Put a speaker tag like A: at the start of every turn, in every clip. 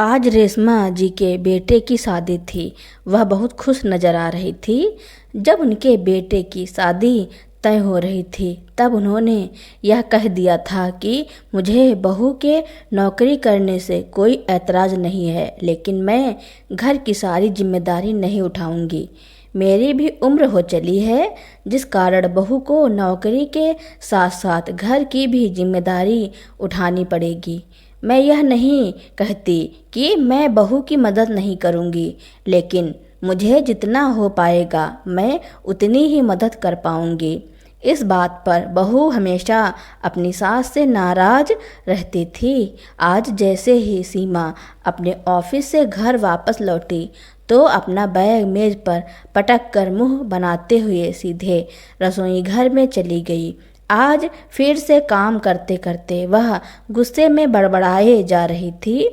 A: आज रेशमा जी के बेटे की शादी थी। वह बहुत खुश नजर आ रही थी। जब उनके बेटे की शादी तय हो रही थी तब उन्होंने यह कह दिया था कि मुझे बहू के नौकरी करने से कोई ऐतराज़ नहीं है, लेकिन मैं घर की सारी जिम्मेदारी नहीं उठाऊंगी। मेरी भी उम्र हो चली है, जिस कारण बहू को नौकरी के साथ साथ घर की भी जिम्मेदारी उठानी पड़ेगी। मैं यह नहीं कहती कि मैं बहू की मदद नहीं करूंगी, लेकिन मुझे जितना हो पाएगा मैं उतनी ही मदद कर पाऊंगी। इस बात पर बहू हमेशा अपनी सास से नाराज रहती थी। आज जैसे ही सीमा अपने ऑफिस से घर वापस लौटी तो अपना बैग मेज पर पटक कर मुंह बनाते हुए सीधे रसोई घर में चली गई। आज फिर से काम करते करते वह गुस्से में बड़बड़ाए जा रही थी।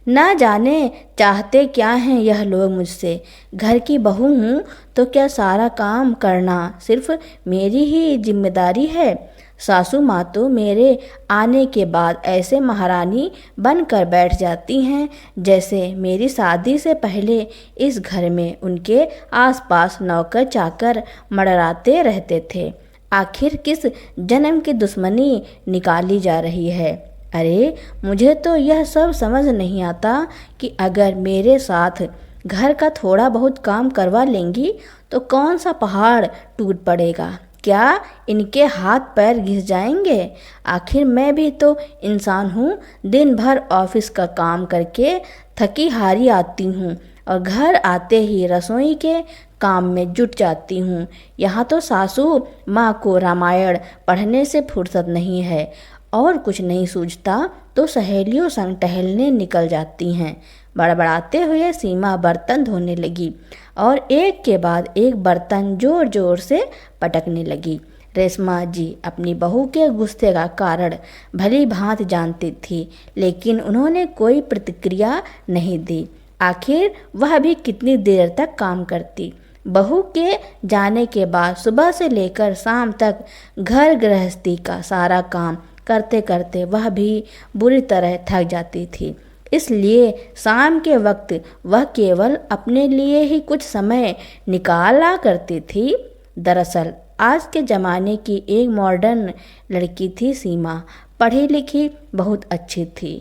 A: ना जाने चाहते क्या हैं यह लोग मुझसे। घर की बहू हूँ तो क्या सारा काम करना सिर्फ मेरी ही जिम्मेदारी है? सासू माँ तो मेरे आने के बाद ऐसे महारानी बनकर बैठ जाती हैं जैसे मेरी शादी से पहले इस घर में उनके आसपास नौकर चाकर मड़राते रहते थे। आखिर किस जन्म की दुश्मनी निकाली जा रही है? अरे मुझे तो यह सब समझ नहीं आता कि अगर मेरे साथ घर का थोड़ा बहुत काम करवा लेंगी तो कौन सा पहाड़ टूट पड़ेगा? क्या इनके हाथ पैर घिस जाएंगे? आखिर मैं भी तो इंसान हूँ। दिन भर ऑफिस का काम करके थकी हारी आती हूँ और घर आते ही रसोई के काम में जुट जाती हूँ। यहाँ तो सासू माँ को रामायण पढ़ने से फुर्सत नहीं है और कुछ नहीं सूझता तो सहेलियों संग टहलने निकल जाती हैं। बड़बड़ाते हुए सीमा बर्तन धोने लगी और एक के बाद एक बर्तन जोर जोर से पटकने लगी। रेशमा जी अपनी बहू के गुस्से का कारण भली भांति जानती थी, लेकिन उन्होंने कोई प्रतिक्रिया नहीं दी। आखिर वह भी कितनी देर तक काम करती? बहू के जाने के बाद सुबह से लेकर शाम तक घर गृहस्थी का सारा काम करते करते वह भी बुरी तरह थक जाती थी। इसलिए शाम के वक्त वह केवल अपने लिए ही कुछ समय निकाला करती थी। दरअसल आज के ज़माने की एक मॉडर्न लड़की थी सीमा। पढ़ी लिखी बहुत अच्छी थी।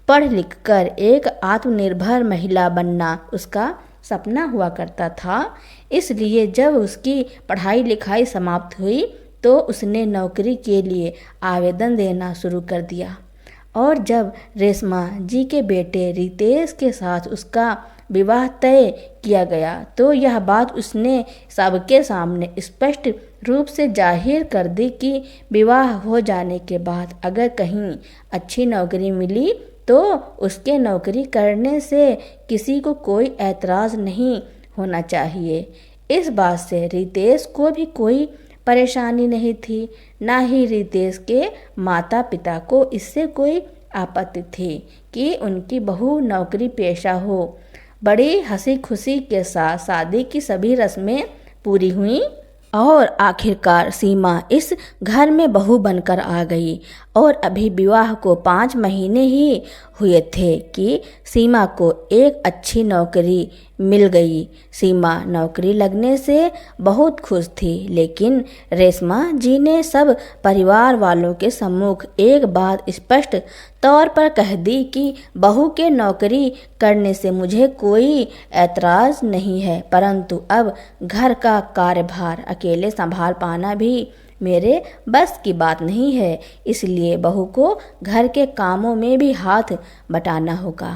A: पढ़ लिख कर एक आत्मनिर्भर महिला बनना उसका सपना हुआ करता था। इसलिए जब उसकी पढ़ाई लिखाई समाप्त हुई तो उसने नौकरी के लिए आवेदन देना शुरू कर दिया। और जब रेशमा जी के बेटे रितेश के साथ उसका विवाह तय किया गया तो यह बात उसने सबके सामने स्पष्ट रूप से जाहिर कर दी कि विवाह हो जाने के बाद अगर कहीं अच्छी नौकरी मिली तो उसके नौकरी करने से किसी को कोई ऐतराज़ नहीं होना चाहिए। इस बात से रितेश को भी कोई परेशानी नहीं थी, ना ही रितेश के माता पिता को इससे कोई आपत्ति थी कि उनकी बहू नौकरी पेशा हो। बड़ी हंसी खुशी के साथ शादी की सभी रस्में पूरी हुई और आखिरकार सीमा इस घर में बहू बनकर आ गई। और अभी विवाह को 5 महीने ही हुए थे कि सीमा को एक अच्छी नौकरी मिल गई। सीमा नौकरी लगने से बहुत खुश थी, लेकिन रेशमा जी ने सब परिवार वालों के सम्मुख एक बात स्पष्ट तौर पर कह दी कि बहू के नौकरी करने से मुझे कोई ऐतराज़ नहीं है, परंतु अब घर का कार्यभार अकेले संभाल पाना भी मेरे बस की बात नहीं है। इसलिए बहू को घर के कामों में भी हाथ बटाना होगा।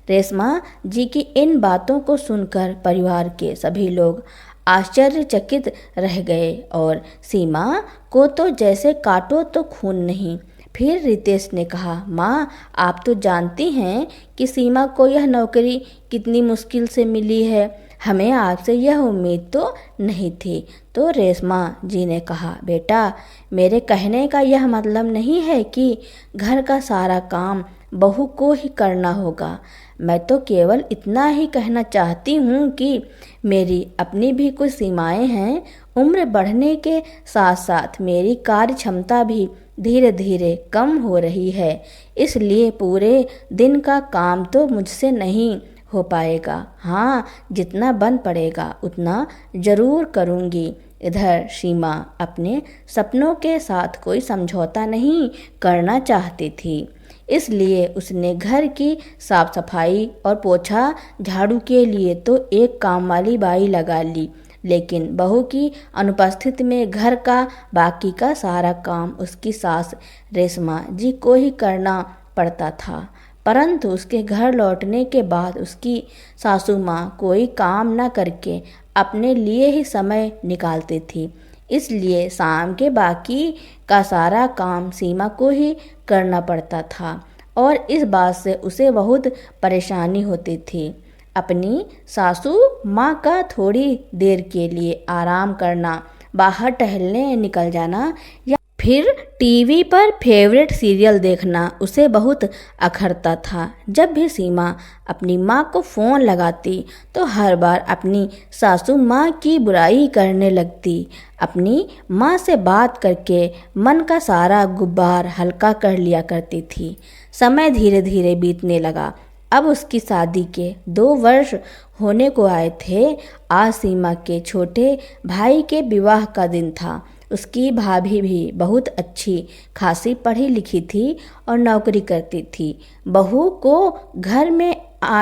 A: रेशमा जी की इन बातों को सुनकर परिवार के सभी लोग आश्चर्यचकित रह गए और सीमा को तो जैसे काटो तो खून नहीं। फिर रितेश ने कहा, माँ आप तो जानती हैं कि सीमा को यह नौकरी कितनी मुश्किल से मिली है। हमें आपसे यह उम्मीद तो नहीं थी। तो रेशमा जी ने कहा, बेटा मेरे कहने का यह मतलब नहीं है कि घर का सारा काम बहू को ही करना होगा। मैं तो केवल इतना ही कहना चाहती हूँ कि मेरी अपनी भी कुछ सीमाएं हैं। उम्र बढ़ने के साथ साथ मेरी कार्य क्षमता भी धीरे धीरे कम हो रही है, इसलिए पूरे दिन का काम तो मुझसे नहीं हो पाएगा। हाँ, जितना बन पड़ेगा उतना ज़रूर करूँगी। इधर सीमा अपने सपनों के साथ कोई समझौता नहीं करना चाहती थी, इसलिए उसने घर की साफ सफाई और पोछा झाड़ू के लिए तो एक काम वाली बाई लगा ली, लेकिन बहू की अनुपस्थिति में घर का बाकी का सारा काम उसकी सास रेशमा जी को ही करना पड़ता था। परंतु उसके घर लौटने के बाद उसकी सासू माँ कोई काम न करके अपने लिए ही समय निकालती थी, इसलिए शाम के बाकी का सारा काम सीमा को ही करना पड़ता था और इस बात से उसे बहुत परेशानी होती थी। अपनी सासू माँ का थोड़ी देर के लिए आराम करना, बाहर टहलने निकल जाना या फिर टीवी पर फेवरेट सीरियल देखना उसे बहुत अखरता था। जब भी सीमा अपनी माँ को फ़ोन लगाती तो हर बार अपनी सासू माँ की बुराई करने लगती। अपनी माँ से बात करके मन का सारा गुब्बार हल्का कर लिया करती थी। समय धीरे धीरे बीतने लगा। अब उसकी शादी के 2 वर्ष होने को आए थे। आज सीमा के छोटे भाई के विवाह का दिन था। उसकी भाभी भी बहुत अच्छी खासी पढ़ी लिखी थी और नौकरी करती थी। बहू को घर में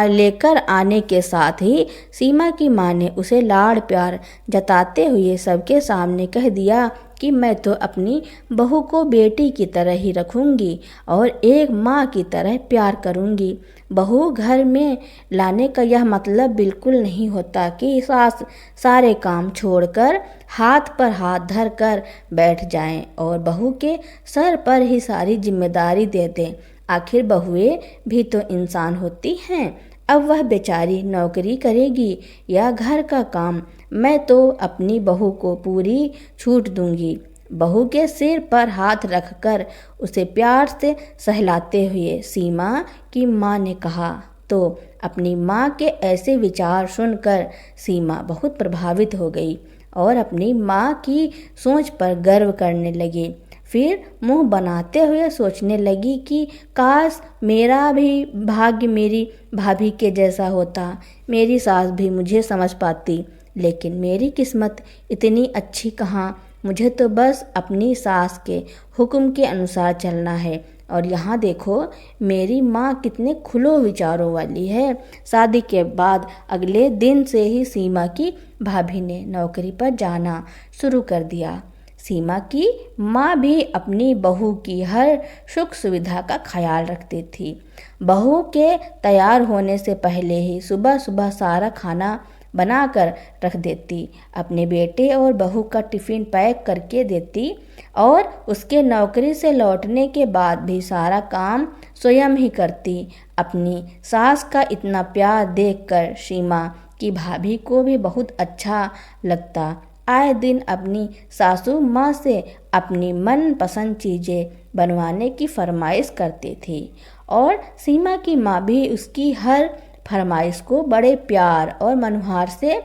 A: लेकर आने के साथ ही सीमा की माँ ने उसे लाड़ प्यार जताते हुए सबके सामने कह दिया कि मैं तो अपनी बहू को बेटी की तरह ही रखूंगी और एक माँ की तरह प्यार करूंगी। बहू घर में लाने का यह मतलब बिल्कुल नहीं होता कि सास सारे काम छोड़कर हाथ पर हाथ धर कर बैठ जाएं और बहू के सर पर ही सारी जिम्मेदारी दे दें। आखिर बहुएं भी तो इंसान होती हैं। अब वह बेचारी नौकरी करेगी या घर का काम, मैं तो अपनी बहू को पूरी छूट दूंगी। बहू के सिर पर हाथ रखकर उसे प्यार से सहलाते हुए सीमा की माँ ने कहा। तो अपनी माँ के ऐसे विचार सुनकर सीमा बहुत प्रभावित हो गई और अपनी माँ की सोच पर गर्व करने लगी। फिर मुंह बनाते हुए सोचने लगी कि काश मेरा भी भाग्य मेरी भाभी के जैसा होता, मेरी सास भी मुझे समझ पाती। लेकिन मेरी किस्मत इतनी अच्छी कहाँ, मुझे तो बस अपनी सास के हुक्म के अनुसार चलना है। और यहाँ देखो मेरी माँ कितने खुले विचारों वाली है। शादी के बाद अगले दिन से ही सीमा की भाभी ने नौकरी पर जाना शुरू कर दिया। सीमा की माँ भी अपनी बहू की हर सुख सुविधा का ख्याल रखती थी। बहू के तैयार होने से पहले ही सुबह सुबह सारा खाना बनाकर रख देती, अपने बेटे और बहू का टिफ़िन पैक करके देती और उसके नौकरी से लौटने के बाद भी सारा काम स्वयं ही करती। अपनी सास का इतना प्यार देखकर सीमा की भाभी को भी बहुत अच्छा लगता। आए दिन अपनी सासू माँ से अपनी मनपसंद चीज़ें बनवाने की फरमाइश करती थी और सीमा की माँ भी उसकी हर फरमाइश को बड़े प्यार और मनुहार से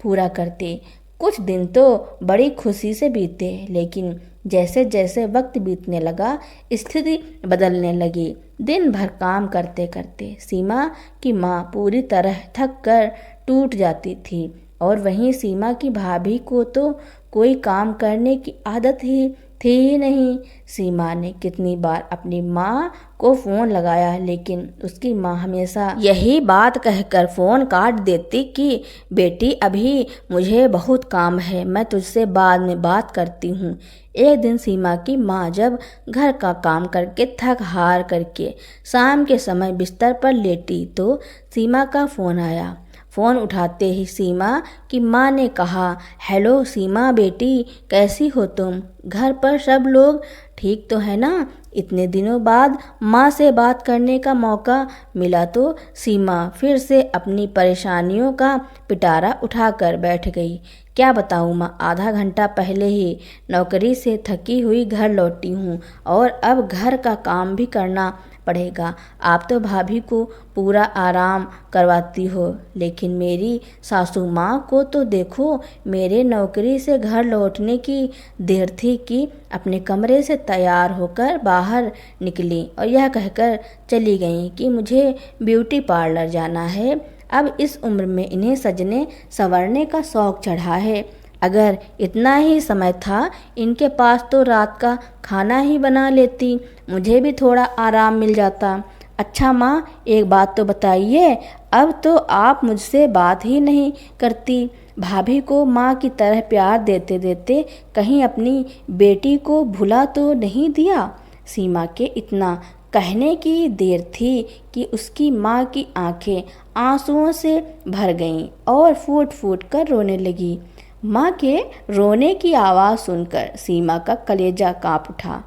A: पूरा करती। कुछ दिन तो बड़ी खुशी से बीते, लेकिन जैसे जैसे वक्त बीतने लगा स्थिति बदलने लगी। दिन भर काम करते करते सीमा की माँ पूरी तरह थक कर टूट जाती थी और वहीं सीमा की भाभी को तो कोई काम करने की आदत ही थी ही नहीं। सीमा ने कितनी बार अपनी माँ को फ़ोन लगाया, लेकिन उसकी माँ हमेशा यही बात कहकर फ़ोन काट देती कि बेटी अभी मुझे बहुत काम है, मैं तुझसे बाद में बात करती हूँ। एक दिन सीमा की माँ जब घर का काम करके थक हार करके शाम के समय बिस्तर पर लेटी तो सीमा का फ़ोन आया। फ़ोन उठाते ही सीमा की माँ ने कहा, हेलो सीमा बेटी, कैसी हो तुम? घर पर सब लोग ठीक तो है ना? इतने दिनों बाद माँ से बात करने का मौका मिला तो सीमा फिर से अपनी परेशानियों का पिटारा उठाकर बैठ गई। क्या बताऊँ माँ, आधा घंटा पहले ही नौकरी से थकी हुई घर लौटी हूँ और अब घर का काम भी करना पड़ेगा। आप तो भाभी को पूरा आराम करवाती हो, लेकिन मेरी सासू माँ को तो देखो, मेरे नौकरी से घर लौटने की देर थी कि अपने कमरे से तैयार होकर बाहर निकली और यह कहकर चली गईं कि मुझे ब्यूटी पार्लर जाना है। अब इस उम्र में इन्हें सजने संवरने का शौक चढ़ा है। अगर इतना ही समय था इनके पास तो रात का खाना ही बना लेती, मुझे भी थोड़ा आराम मिल जाता। अच्छा माँ, एक बात तो बताइए, अब तो आप मुझसे बात ही नहीं करती। भाभी को माँ की तरह प्यार देते देते कहीं अपनी बेटी को भुला तो नहीं दिया? सीमा के इतना कहने की देर थी कि उसकी माँ की आंखें आंसुओं से भर गईं और फूट फूट कर रोने लगी। माँ के रोने की आवाज़ सुनकर सीमा का कलेजा कांप उठा।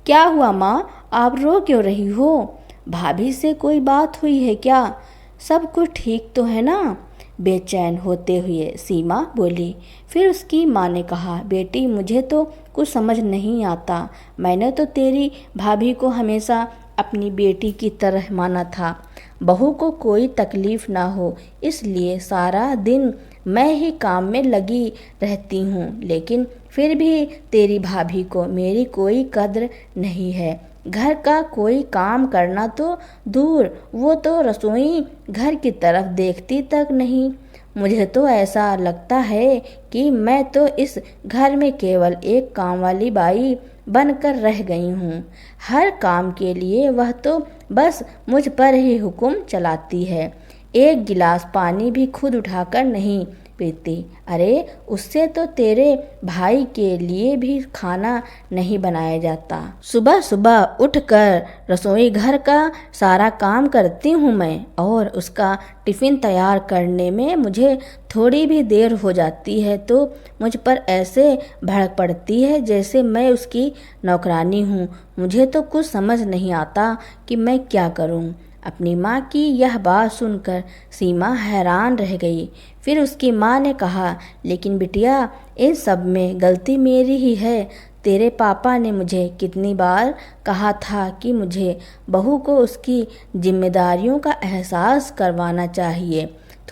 A: क्या हुआ माँ, आप रो क्यों रही हो? भाभी से कोई बात हुई है क्या? सब कुछ ठीक तो है ना? बेचैन होते हुए सीमा बोली। फिर उसकी माँ ने कहा, बेटी मुझे तो कुछ समझ नहीं आता। मैंने तो तेरी भाभी को हमेशा अपनी बेटी की तरह माना था। बहू को कोई तकलीफ ना हो इसलिए सारा दिन मैं ही काम में लगी रहती हूँ, लेकिन फिर भी तेरी भाभी को मेरी कोई कद्र नहीं है। घर का कोई काम करना तो दूर, वो तो रसोई घर की तरफ देखती तक नहीं। मुझे तो ऐसा लगता है कि मैं तो इस घर में केवल एक काम वाली बाई बनकर रह गई हूँ। हर काम के लिए वह तो बस मुझ पर ही हुक्म चलाती है। एक गिलास पानी भी खुद उठाकर नहीं पीती। अरे उससे तो तेरे भाई के लिए भी खाना नहीं बनाया जाता। सुबह सुबह उठकर रसोई घर का सारा काम करती हूँ मैं, और उसका टिफ़िन तैयार करने में मुझे थोड़ी भी देर हो जाती है तो मुझ पर ऐसे भड़क पड़ती है जैसे मैं उसकी नौकरानी हूँ। मुझे तो कुछ समझ नहीं आता कि मैं क्या करूँ। अपनी माँ की यह बात सुनकर सीमा हैरान रह गई। फिर उसकी माँ ने कहा, लेकिन बिटिया, इन सब में गलती मेरी ही है। तेरे पापा ने मुझे कितनी बार कहा था कि मुझे बहू को उसकी जिम्मेदारियों का एहसास करवाना चाहिए,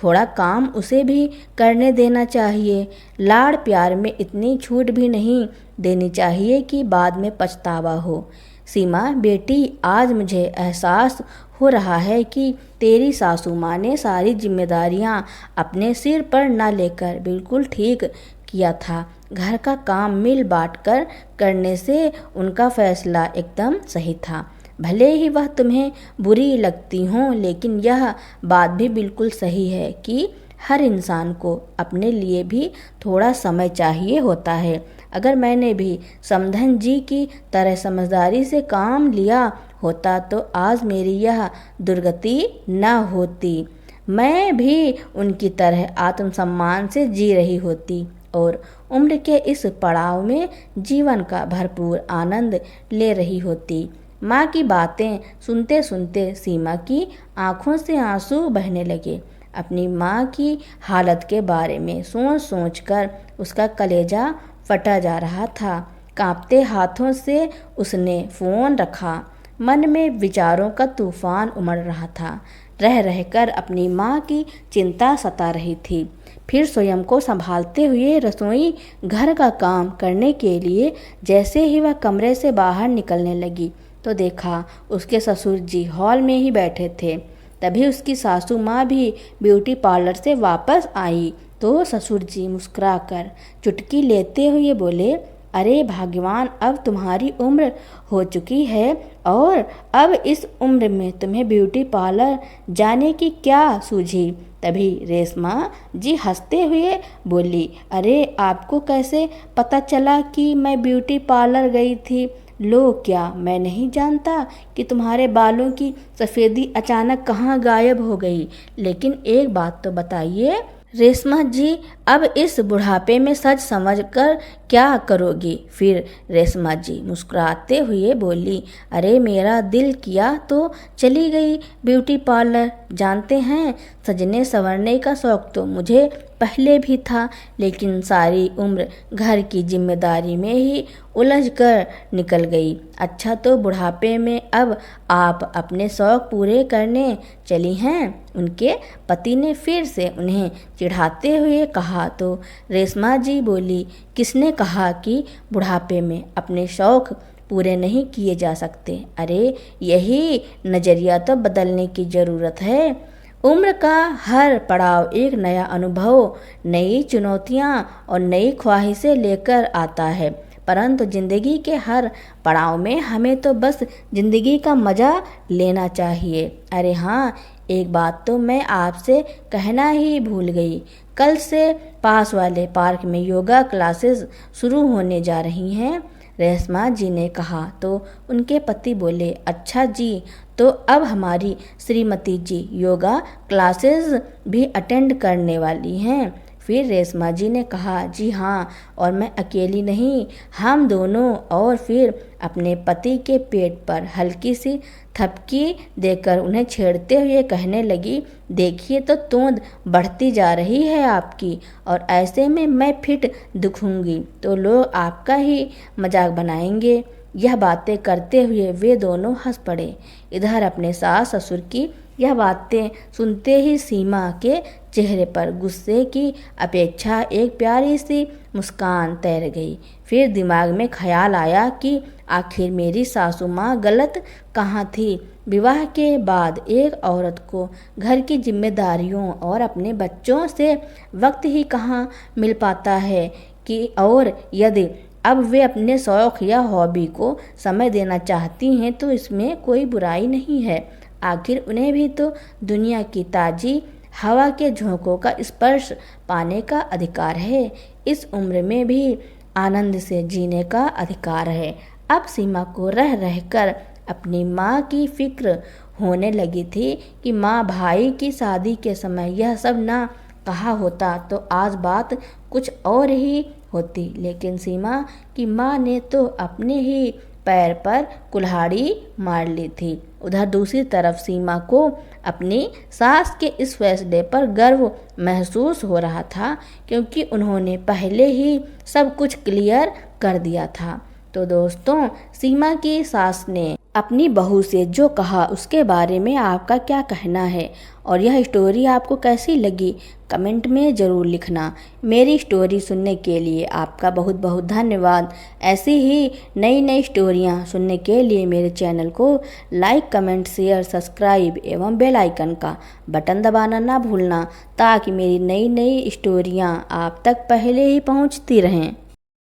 A: थोड़ा काम उसे भी करने देना चाहिए। लाड़ प्यार में इतनी छूट भी नहीं देनी चाहिए कि बाद में पछतावा हो। सीमा बेटी, आज मुझे एहसास हो रहा है कि तेरी सासू माँ ने सारी जिम्मेदारियाँ अपने सिर पर न लेकर बिल्कुल ठीक किया था। घर का काम मिल बांट कर करने से उनका फैसला एकदम सही था। भले ही वह तुम्हें बुरी लगती हो, लेकिन यह बात भी बिल्कुल सही है कि हर इंसान को अपने लिए भी थोड़ा समय चाहिए होता है। अगर मैंने भी समधन जी की तरह समझदारी से काम लिया होता तो आज मेरी यह दुर्गति न होती। मैं भी उनकी तरह आत्मसम्मान से जी रही होती और उम्र के इस पड़ाव में जीवन का भरपूर आनंद ले रही होती। माँ की बातें सुनते सुनते सीमा की आंखों से आंसू बहने लगे। अपनी माँ की हालत के बारे में सोच सोच कर उसका कलेजा फटा जा रहा था। कांपते हाथों से उसने फ़ोन रखा। मन में विचारों का तूफान उमड़ रहा था। रह रहकर अपनी माँ की चिंता सता रही थी। फिर स्वयं को संभालते हुए रसोई घर का काम करने के लिए जैसे ही वह कमरे से बाहर निकलने लगी तो देखा उसके ससुर जी हॉल में ही बैठे थे। तभी उसकी सासू माँ भी ब्यूटी पार्लर से वापस आई तो ससुर जी मुस्कुराकर चुटकी लेते हुए बोले, अरे भाग्यवान, अब तुम्हारी उम्र हो चुकी है और अब इस उम्र में तुम्हें ब्यूटी पार्लर जाने की क्या सूझी। तभी रेशमा जी हंसते हुए बोली, अरे आपको कैसे पता चला कि मैं ब्यूटी पार्लर गई थी? लो, क्या मैं नहीं जानता कि तुम्हारे बालों की सफ़ेदी अचानक कहाँ गायब हो गई? लेकिन एक बात तो बताइए रेशमा जी, अब इस बुढ़ापे में सच समझ कर क्या करोगी? फिर रेशमा जी मुस्कुराते हुए बोली, अरे मेरा दिल किया तो चली गई ब्यूटी पार्लर। जानते हैं, सजने संवरने का शौक तो मुझे पहले भी था, लेकिन सारी उम्र घर की जिम्मेदारी में ही उलझ कर निकल गई। अच्छा, तो बुढ़ापे में अब आप अपने शौक पूरे करने चली हैं? उनके पति ने फिर से उन्हें चिढ़ाते हुए कहा। तो रेशमा जी बोली, किसने कहा कि बुढ़ापे में अपने शौक पूरे नहीं किए जा सकते? अरे, यही नज़रिया तो बदलने की ज़रूरत है। उम्र का हर पड़ाव एक नया अनुभव, नई चुनौतियां और नई ख्वाहिशें लेकर आता है, परंतु ज़िंदगी के हर पड़ाव में हमें तो बस ज़िंदगी का मज़ा लेना चाहिए। अरे हाँ, एक बात तो मैं आपसे कहना ही भूल गई। कल से पास वाले पार्क में योगा क्लासेस शुरू होने जा रही हैं, रेशमा जी ने कहा। तो उनके पति बोले, अच्छा जी, तो अब हमारी श्रीमती जी योगा क्लासेस भी अटेंड करने वाली हैं। फिर रेशमा जी ने कहा, जी हाँ, और मैं अकेली नहीं, हम दोनों। और फिर अपने पति के पेट पर हल्की सी थपकी देकर उन्हें छेड़ते हुए कहने लगी, देखिए तो तोंद बढ़ती जा रही है आपकी, और ऐसे में मैं फिट दिखूंगी तो लोग आपका ही मजाक बनाएंगे। यह बातें करते हुए वे दोनों हंस पड़े। इधर अपने सास ससुर की यह बातें सुनते ही सीमा के चेहरे पर गुस्से की अपेक्षा एक प्यारी सी मुस्कान तैर गई। फिर दिमाग में ख्याल आया कि आखिर मेरी सासू माँ गलत कहाँ थी। विवाह के बाद एक औरत को घर की जिम्मेदारियों और अपने बच्चों से वक्त ही कहाँ मिल पाता है कि, और यदि अब वे अपने शौक या हॉबी को समय देना चाहती हैं तो इसमें कोई बुराई नहीं है। आखिर उन्हें भी तो दुनिया की ताज़ी हवा के झोंकों का स्पर्श पाने का अधिकार है। इस उम्र में भी आनंद से जीने का अधिकार है। अब सीमा को रह रहकर अपनी माँ की फिक्र होने लगी थी कि माँ भाई की शादी के समय यह सब ना कहा होता तो आज बात कुछ और ही होती। लेकिन सीमा की माँ ने तो अपने ही पैर पर कुल्हाड़ी मार ली थी। उधर दूसरी तरफ सीमा को अपनी सास के इस फैसले पर गर्व महसूस हो रहा था, क्योंकि उन्होंने पहले ही सब कुछ क्लियर कर दिया था। तो दोस्तों, सीमा की सास ने अपनी बहू से जो कहा उसके बारे में आपका क्या कहना है, और यह स्टोरी आपको कैसी लगी कमेंट में ज़रूर लिखना। मेरी स्टोरी सुनने के लिए आपका बहुत बहुत धन्यवाद। ऐसी ही नई नई स्टोरियाँ सुनने के लिए मेरे चैनल को लाइक, कमेंट, शेयर, सब्सक्राइब एवं बेल आइकन का बटन दबाना ना भूलना, ताकि मेरी नई नई स्टोरियाँ आप तक पहले ही पहुँचती रहें।